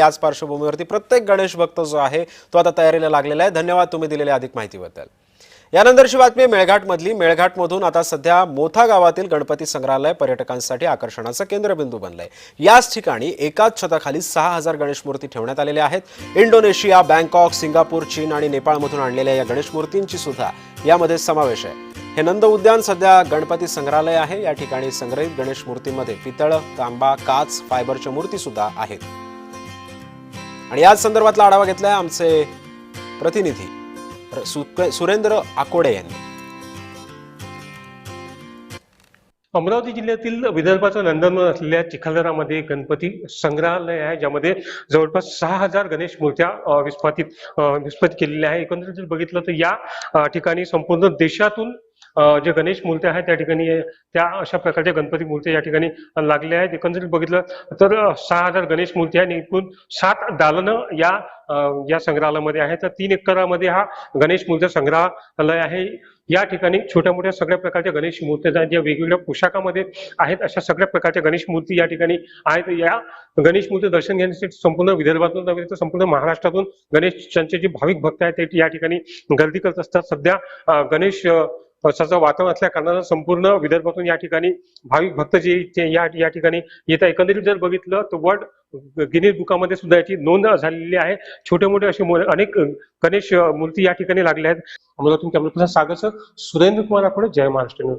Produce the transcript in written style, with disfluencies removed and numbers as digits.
याच पार्श्वभूमीवरती प्रत्येक गणेश भक्त जो आहे तो आता तयारीला लागलेला आहे। धन्यवाद तुम्ही दिलेल्या अधिक माहितीबद्दल। यानंतरची बातमी मेळघाटमधली। मेळघाटमधून आता सध्या मोथा गावातील गणपती संग्रहालय पर्यटकांसाठी आकर्षणाचा केंद्रबिंदू बनलंय। याच ठिकाणी एकाच छताखाली 6000 गणेश मूर्ती ठेवण्यात आलेल्या आहेत। इंडोनेशिया, बँकॉक, सिंगापूर, चीन आणि नेपाळमधून आणलेल्या या गणेश मूर्तींची सुद्धा यामध्ये समावेश आहे। हे नंद उद्यान सध्या गणपती संग्रहालय आहे। या ठिकाणी संग्रहित गणेश मूर्तींमध्ये पितळ, तांबा, काच, फायबरच्या मूर्ती सुद्धा आहेत। आणि याच संदर्भातला आढावा घेतलाय आमचे प्रतिनिधी सुरेंद्र आकोडे यांनी। अमरावती जिल्ह्यातील विदर्भाचं नंदनवन असलेल्या चिखलदरामध्ये गणपती संग्रहालय आहे, ज्यामध्ये जवळपास 6000 गणेश मूर्त्या विस्फारित केलेल्या आहे। एकंदरीत जर बघितलं तर या ठिकाणी संपूर्ण देशातून जे गणेश मूर्त्या आहेत त्या ठिकाणी त्या अशा प्रकारच्या गणपती मूर्त्या या ठिकाणी लागल्या आहेत। एकंदरीत बघितलं तर 6000 गणेश मूर्त्या आणि एकूण 7 दालनं या संग्रहालयामध्ये आहेत। तर 3 एकरामध्ये हा गणेश मूर्त्या संग्रहालय आहे। या ठिकाणी छोट्या मोठ्या सगळ्या प्रकारच्या गणेश मूर्त्या आहेत, ज्या वेगवेगळ्या पोशाखामध्ये आहेत। अशा सगळ्या प्रकारच्या गणेश मूर्ती या ठिकाणी आहेत। या गणेश मूर्ती दर्शन घेण्यासाठी संपूर्ण विदर्भातून नव्हे तर संपूर्ण महाराष्ट्रातून गणेशांचे जे भाविक भक्त आहेत ते या ठिकाणी गर्दी करत असतात। सध्या गणेश पावसाचं वातावरण असल्या कारणानं संपूर्ण विदर्भातून या ठिकाणी भाविक भक्त जे या ठिकाणी येतात। एकंदरीत जर बघितलं तर वर्ल्ड गिनीज बुकामध्ये सुद्धा याची नोंद झालेली आहे। छोटे मोठे असे अनेक गणेश मूर्ती या ठिकाणी लागल्या आहेत। अमरावतीतून कॅमेरा पर्सन सागर सर, सुरेंद्र कुमार आकोडे, जय महाराष्ट्र न्यूज।